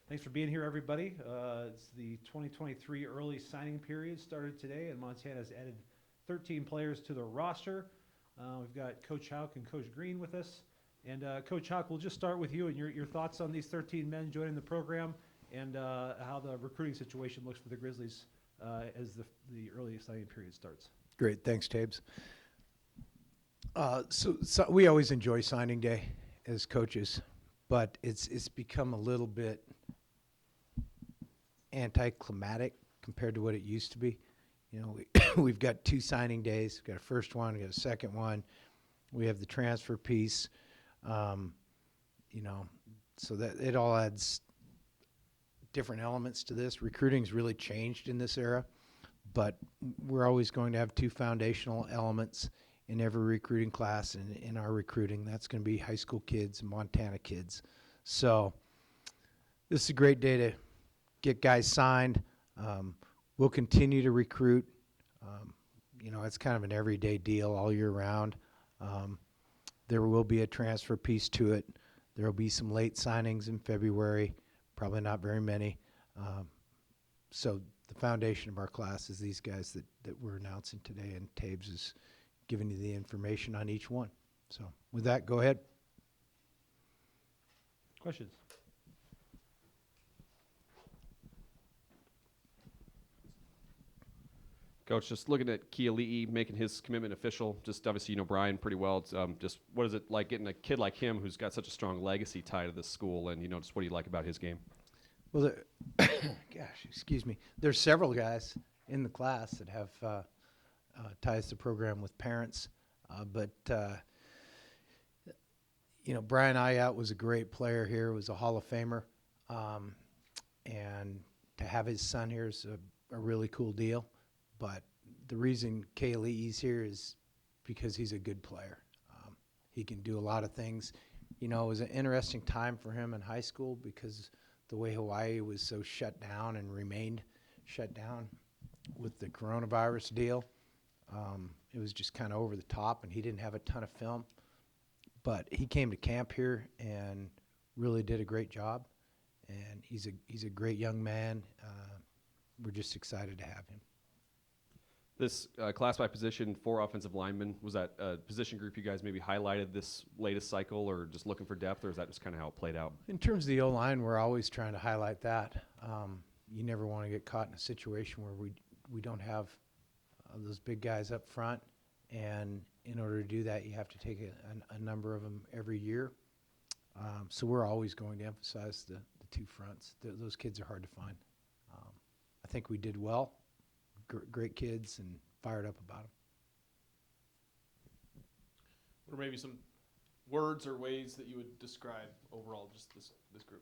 Thanks for being here, everybody. It's the 2023 early signing period started today, and Montana has added 13 players to the roster. We've got Coach Hauk and Coach Green with us. And Coach Hauk, we'll just start with you and your thoughts on these 13 men joining the program and how the recruiting situation looks for the Grizzlies as the early signing period starts. Great, thanks, Tabes. So we always enjoy signing day as coaches, but it's become a little bit anticlimactic compared to what it used to be. You know, we've got two signing days. We've got a first one, we got a second one. We have the transfer piece. You know, so that it all adds different elements to this. Recruiting's really changed in this era, but we're always going to have two foundational elements in every recruiting class, and in our recruiting, that's going to be high school kids and Montana kids. So this is a great day to get guys signed. We'll continue to recruit. You know, it's kind of an everyday deal all year round. There will be a transfer piece to it. There will be some late signings in February, probably not very many. So the foundation of our class is these guys that we're announcing today, and Tabes is giving you the information on each one. So with that, go ahead. Questions? Coach, just looking at Keali'i making his commitment official, just obviously you know Brian pretty well. Just what is it like getting a kid like him who's got such a strong legacy tie to this school, and you know just what do you like about his game? Well, gosh, excuse me. There's several guys in the class that have ties to the program with parents, but you know, Brian Ayat was a great player here, was a Hall of Famer, and to have his son here is a really cool deal. But the reason Keali'i's here is because he's a good player. He can do a lot of things. You know, it was an interesting time for him in high school because the way Hawaii was so shut down and remained shut down with the coronavirus deal. It was just kind of over the top, and he didn't have a ton of film. But he came to camp here and really did a great job. And he's a great young man. We're just excited to have him. This class by position for offensive linemen, was that a position group you guys maybe highlighted this latest cycle, or just looking for depth, or is that just kind of how it played out? In terms of the O-line, we're always trying to highlight that. You never want to get caught in a situation where we don't have those big guys up front, and in order to do that, you have to take a number of them every year. So we're always going to emphasize the two fronts. Those kids are hard to find. I think we did well. Great kids and fired up about them. What are maybe some words or ways that you would describe overall just this group?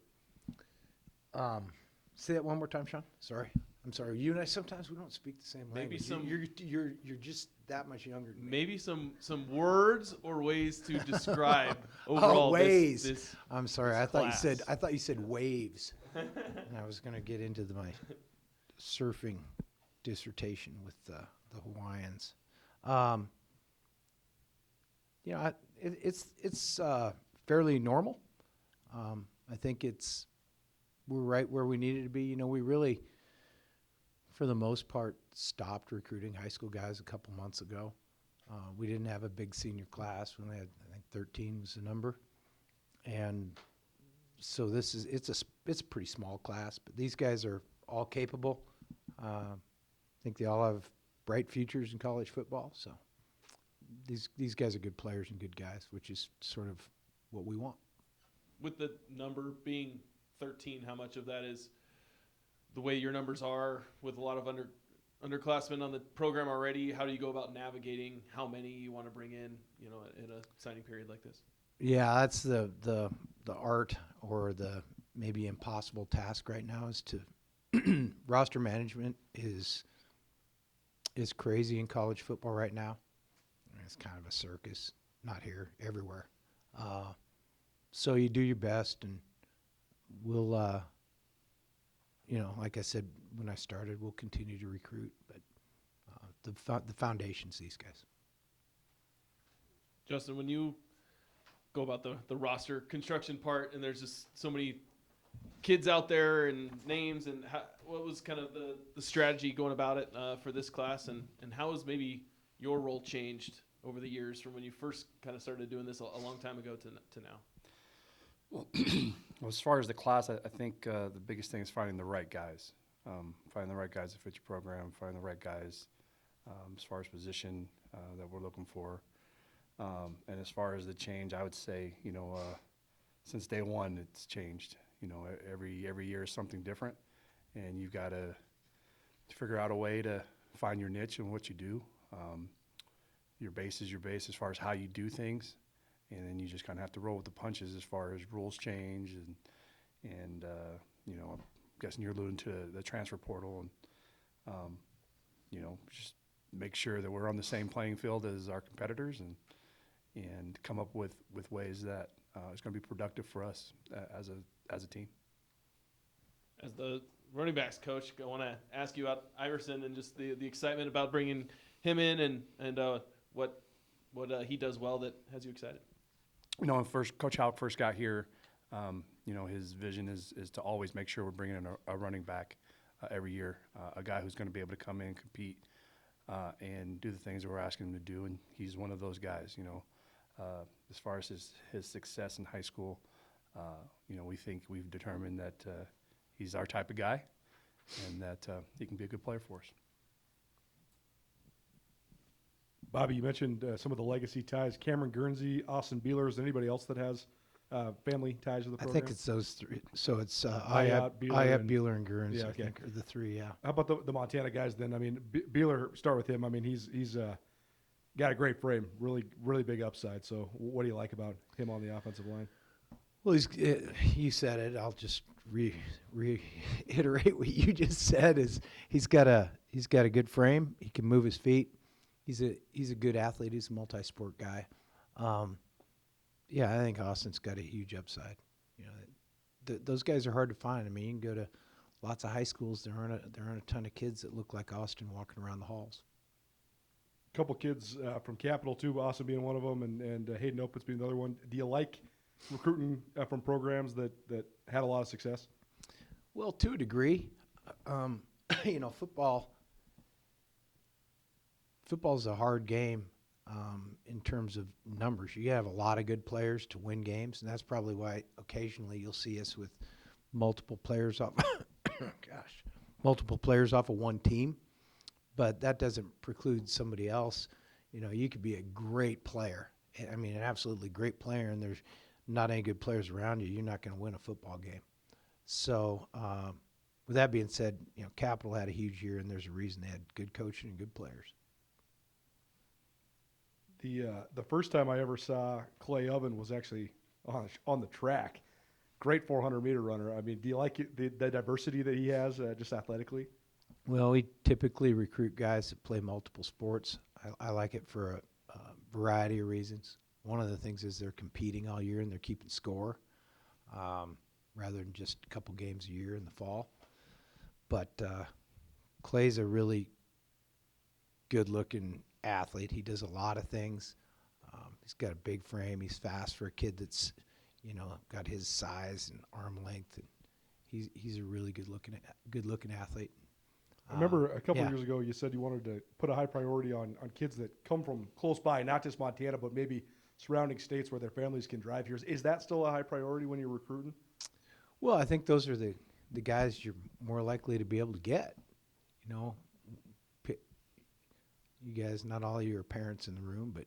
Say that one more time, Sean. Sorry. I'm sorry. You and I, sometimes we don't speak the same Maybe language. You're just that much younger than me. Maybe some words or ways to describe overall ways. This I'm sorry. this I class. thought you said waves. And I was going to get into my surfing dissertation with the Hawaiians. You know, it's fairly normal. I think we're right where we needed to be. You know, we really, for the most part, stopped recruiting high school guys a couple months ago. We didn't have a big senior class. We only had, I think, 13 was the number, and so it's a pretty small class. But these guys are all capable. I think they all have bright futures in college football. So these guys are good players and good guys, which is sort of what we want. With the number being 13, how much of that is the way your numbers are with a lot of underclassmen on the program already? How do you go about navigating how many you want to bring in, you know, in a signing period like this? Yeah, that's the art or the maybe impossible task right now is to roster management is crazy in college football right now. It's kind of a circus, not here, everywhere. So you do your best, and we'll, you know, like I said when I started, we'll continue to recruit, but the foundation's these guys. Justin, when you go about the roster construction part, and there's just so many kids out there and names, and what was kind of the strategy going about it for this class, and how has maybe your role changed over the years from when you first kind of started doing this a long time ago to now? Well, as far as the class, I think the biggest thing is finding the right guys. Finding the right guys that fit your program, finding the right guys as far as position that we're looking for. And as far as the change, I would say, since day one, it's changed. Every year is something different, and you've got to figure out a way to find your niche and what you do. Your base is your base as far as how you do things, and then you just kind of have to roll with the punches as far as rules change and I'm guessing you're alluding to the transfer portal and just make sure that we're on the same playing field as our competitors and come up with ways that is going to be productive for us as a team. As the running backs coach, I want to ask you about Iverson and just the excitement about bringing him in and what he does well that has you excited. When Coach Houck first got here, his vision is to always make sure we're bringing in a running back every year, a guy who's going to be able to come in, compete, and do the things that we're asking him to do. And he's one of those guys. As far as his success in high school, we think we've determined that he's our type of guy, and that he can be a good player for us. Bobby, you mentioned some of the legacy ties. Cameron Guernsey, Austin Beeler. Is there anybody else that has family ties to the I program? think it's those three. So it's Ayotte, Beeler, and Guernsey. Yeah, okay. I think are the three. Yeah. How about the Montana guys then? I mean, Beeler, start with him. I mean, he's got a great frame, really, really big upside. So what do you like about him on the offensive line? Well, you said it. I'll just reiterate what you just said. Is he's got a good frame. He can move his feet. He's a good athlete. He's a multi-sport guy. I think Austin's got a huge upside. Those guys are hard to find. I mean, you can go to lots of high schools. There aren't a ton of kids that look like Austin walking around the halls. A couple kids from Capital too, Austin being one of them, and Hayden Opitz being the other one. Do you like recruiting from programs that had a lot of success? Well, to a degree, football's a hard game in terms of numbers. You have a lot of good players to win games, and that's probably why occasionally you'll see us with multiple players off of one team. But that doesn't preclude somebody else. You could be a great player. I mean, an absolutely great player, and there's not any good players around you. You're not going to win a football game. So, with that being said, Capital had a huge year, and there's a reason they had good coaching and good players. The first time I ever saw Clay Oven was actually on the track. Great 400-meter runner. I mean, do you like the diversity that he has just athletically? Well, we typically recruit guys that play multiple sports. I like it for a variety of reasons. One of the things is they're competing all year and they're keeping score rather than just a couple games a year in the fall. But Clay's a really good-looking athlete. He does a lot of things. He's got a big frame. He's fast for a kid that's, got his size and arm length. And he's a really good-looking athlete. I remember a couple of years ago you said you wanted to put a high priority on kids that come from close by, not just Montana, but maybe surrounding states where their families can drive here. Is that still a high priority when you're recruiting? Well, I think those are the guys you're more likely to be able to get. You guys, not all of you are parents in the room, but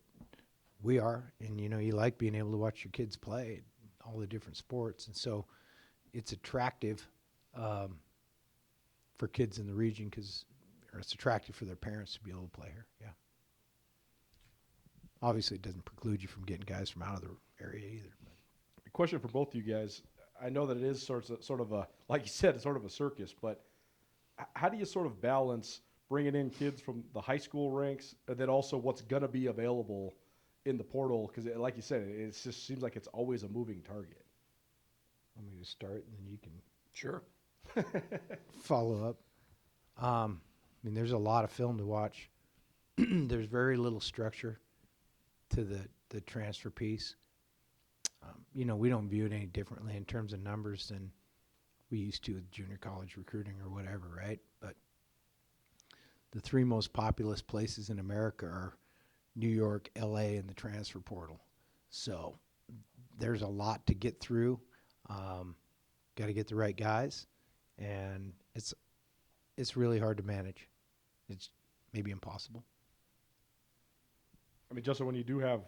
we are. And, you like being able to watch your kids play all the different sports. And so it's attractive for kids in the region or it's attractive for their parents to be able to play here. Yeah. Obviously, it doesn't preclude you from getting guys from out of the area either. A question for both of you guys. I know that it is sort of a, like you said, it's sort of a circus, but how do you sort of balance bringing in kids from the high school ranks and then also what's going to be available in the portal? Because like you said, it just seems like it's always a moving target. I'm going to start and then you can Sure. follow up. There's a lot of film to watch. There's very little structure to the transfer piece. We don't view it any differently in terms of numbers than we used to with junior college recruiting or whatever, right? But the three most populous places in America are New York, LA, and the transfer portal. So there's a lot to get through. Got to get the right guys, and it's really hard to manage. It's maybe impossible. I mean, Justin, when you do have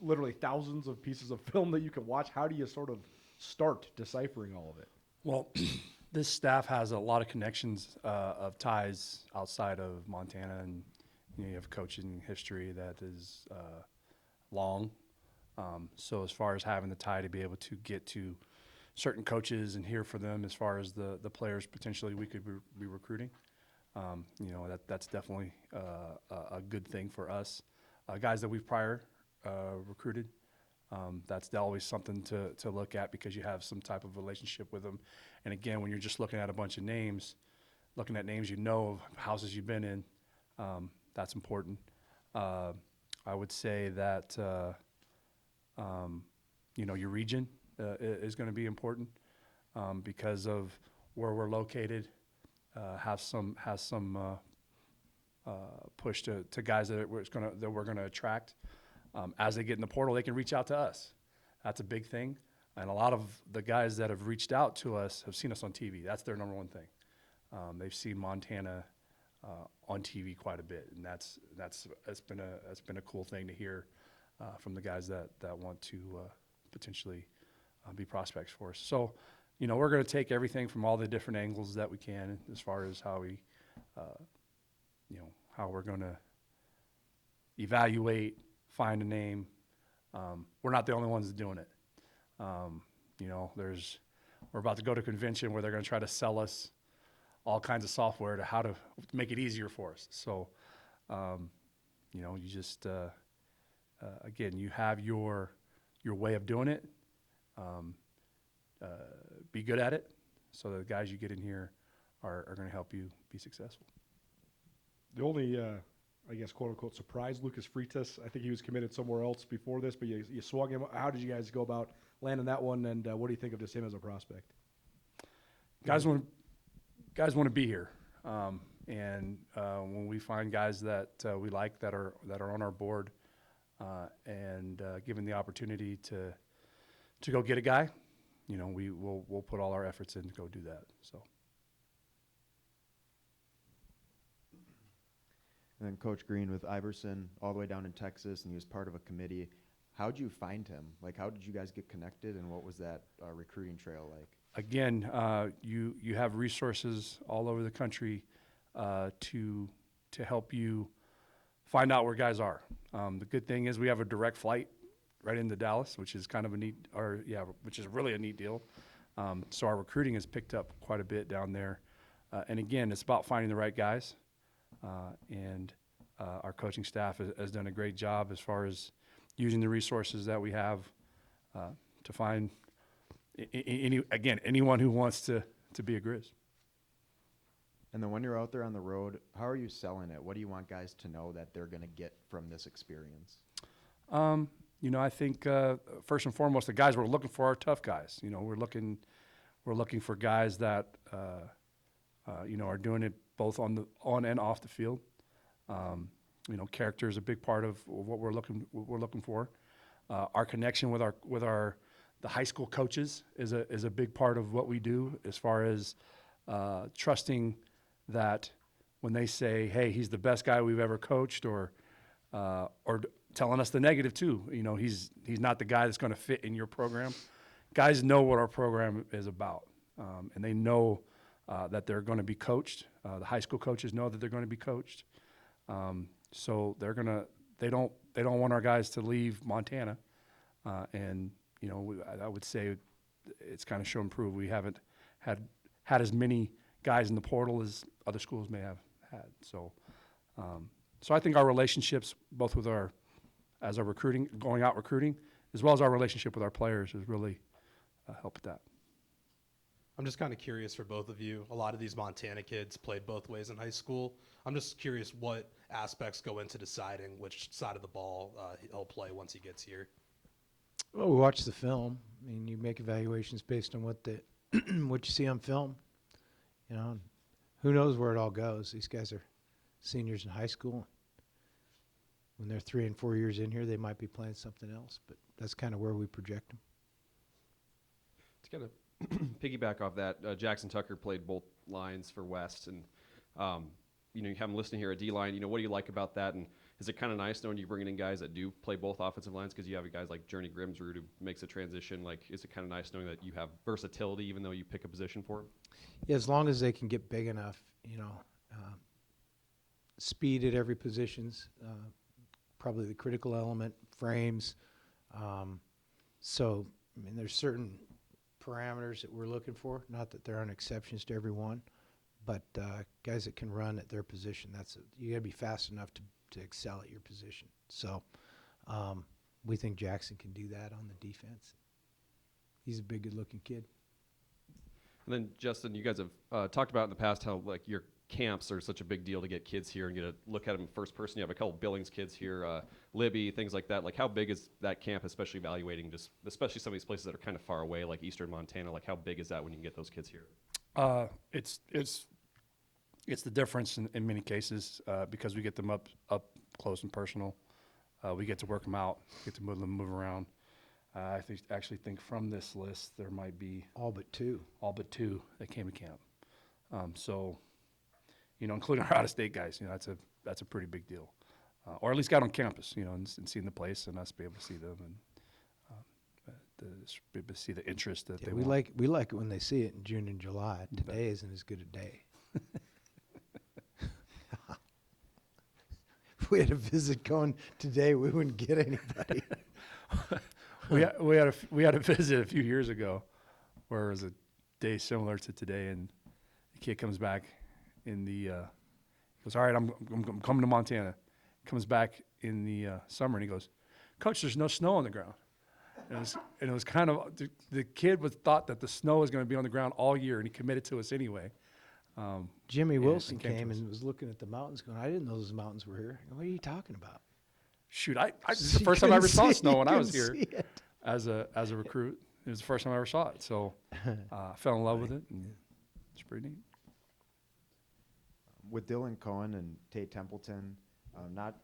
literally thousands of pieces of film that you can watch, how do you sort of start deciphering all of it? Well, this staff has a lot of connections of ties outside of Montana, and you have coaching history that is long. So as far as having the tie to be able to get to certain coaches and hear from them as far as the players potentially we could be recruiting, that's definitely a good thing for us. Guys that we've prior recruited, that's always something to look at because you have some type of relationship with them. And again, when you're just looking at a bunch of names, looking at names of houses you've been in, that's important. I would say that your region is going to be important because of where we're located. Has some push to guys that we're gonna attract. As they get in the portal, they can reach out to us. That's a big thing. And a lot of the guys that have reached out to us have seen us on TV. That's their number one thing. They've seen Montana on TV quite a bit, and that's been a cool thing to hear from the guys that want to potentially be prospects for us. So, we're going to take everything from all the different angles that we can as far as how we, how we're going to evaluate, find a name. We're not the only ones doing it. We're about to go to a convention where they're going to try to sell us all kinds of software to how to make it easier for us. So, you just, again, you have your way of doing it. Be good at it so the guys you get in here are going to help you be successful. The only, I guess, quote-unquote, surprise Lucas Freitas, I think he was committed somewhere else before this, but you swung him. How did you guys go about landing that one, and what do you think of just him as a prospect? Guys want to be here, and when we find guys that we like that are on our board, and given the opportunity to go get a guy, we'll put all our efforts in to go do that. So. And then Coach Green with Iverson all the way down in Texas, and he was part of a committee. How'd you find him? Like, how did you guys get connected, and what was that recruiting trail like? Again, you have resources all over the country to help you find out where guys are. The good thing is we have a direct flight right into Dallas, which is kind of which is really a neat deal. So our recruiting has picked up quite a bit down there. And again, it's about finding the right guys. And our coaching staff has done a great job as far as using the resources that we have to find anyone who wants to be a Griz. And then when you're out there on the road, how are you selling it? What do you want guys to know that they're going to get from this experience? I think first and foremost, the guys we're looking for are tough guys. We're looking for guys that are doing it both on and off the field. Character is a big part of what we're looking for. Our connection with the high school coaches is a big part of what we do, as far as trusting that when they say, "Hey, he's the best guy we've ever coached," or telling us the negative too. He's not the guy that's going to fit in your program. Guys know what our program is about, and they know that they're going to be coached. The high school coaches know that they're going to be coached. So they don't want our guys to leave Montana. And I would say it's kind of show and prove. We haven't had as many guys in the portal as other schools may have had. So I think our relationships, both with our recruiting, going out recruiting, as well as our relationship with our players, has really helped with that. I'm just kind of curious for both of you. A lot of these Montana kids played both ways in high school. I'm just curious what aspects go into deciding which side of the ball he'll play once he gets here. Well, we watch the film. I mean, you make evaluations based on what what you see on film. You know, who knows where it all goes. These guys are seniors in high school. When they're 3 and 4 years in here, they might be playing something else, but that's kind of where we project them. To kind of piggyback off that, Jackson Tucker played both lines for West, and you know, you have him listening here at D-line. You know, what do you like about that? And is it kind of nice knowing you're bringing in guys that do play both offensive lines, because you have guys like Journey Grimsrud who makes a transition? Like, is it kind of nice knowing that you have versatility even though you pick a position for them? Yeah, as long as they can get big enough, you know, speed at every position's probably the critical element, frames. So, I mean, there's certain parameters that we're looking for. Not that there aren't exceptions to every one, but guys that can run at their position. You got to be fast enough to excel at your position. So, we think Jackson can do that on the defense. He's a big, good-looking kid. And then, Justin, you guys have talked about in the past how, like, your camps are such a big deal to get kids here and get a look at them in first person. You have a couple Billings kids here, Libby, things like that. Like, how big is that camp, especially evaluating especially some of these places that are kind of far away, like eastern Montana? Like, how big is that when you can get those kids here? It's the difference in many cases because we get them up close and personal. We get to work them out, get to move around. I actually think from this list there might be All but two that came to camp. So, you know, including our out-of-state guys, you know, that's a pretty big deal, or at least got on campus, you know, and seeing the place and us be able to see them and see the interest that they we want. we like it when they see it in June and July. Today isn't as good a day. If we had a visit going today, we wouldn't get anybody. We had a visit a few years ago where it was a day similar to today, and the kid comes back in the he goes, all right, I'm coming to Montana. Comes back in the summer and he goes, Coach, there's no snow on the ground. And it was kind of the kid thought that the snow was going to be on the ground all year, and he committed to us anyway. Jimmy Wilson came to came us. and was looking at the mountains going, I didn't know those mountains were here. What are you talking about? Shoot, this is the first time I ever saw snow when I was here See it. as a recruit. It was the first time I ever saw it, so I fell in love with it, and it's pretty neat. With Dylan Cohen and Tate Templeton, not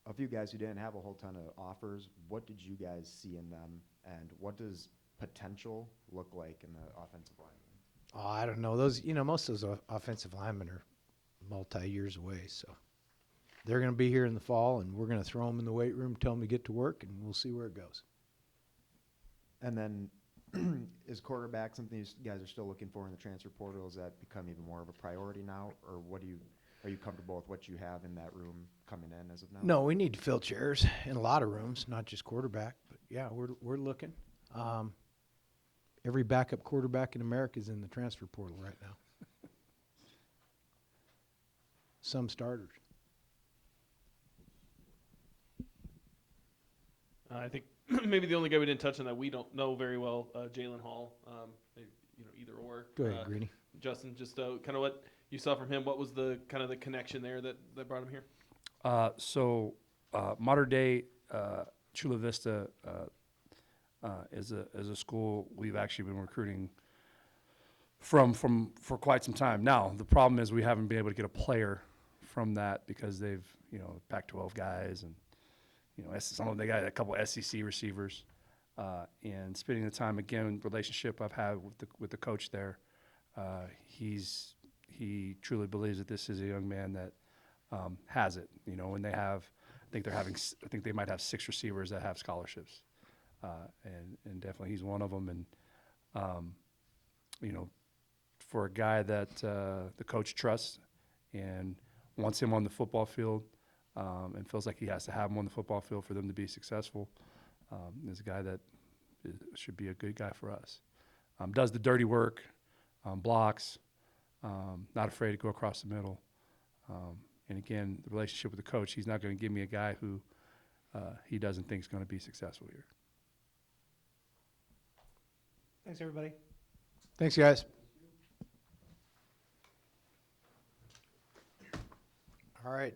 a few guys who didn't have a whole ton of offers. What did you guys see in them, and what does potential look like in the offensive line? Oh, I don't know. Those, you know, most of those offensive linemen are multi-years away, so they're going to be here in the fall, and we're going to throw them in the weight room, tell them to get to work, and we'll see where it goes. And then, is quarterback something you guys are still looking for in the transfer portal? Has that become even more of a priority now, or are you comfortable with what you have in that room coming in as of now? No, we need to fill chairs in a lot of rooms, not just quarterback. But yeah, we're looking. Every backup quarterback in America is in the transfer portal right now. Some starters. I think maybe the only guy we didn't touch on that we don't know very well, Jalen Hall. Either or. Go ahead, Greeny. Justin, just kind of what you saw from him. What was the kind of the connection there that brought him here? Modern day Chula Vista is a school we've actually been recruiting from for quite some time. Now the problem is we haven't been able to get a player from that because they've Pac-12 guys and some of them, they got a couple SEC receivers. And spending the time again, relationship I've had with the coach there, he truly believes that this is a young man that has it. And they have, I think they might have 6 receivers that have scholarships, and definitely he's one of them. And for a guy that the coach trusts and wants him on the football field, and feels like he has to have him on the football field for them to be successful, is a guy that should be a good guy for us. Does the dirty work, blocks, not afraid to go across the middle. And again, the relationship with the coach, he's not going to give me a guy who he doesn't think is going to be successful here. Thanks, everybody. Thanks, guys. All right.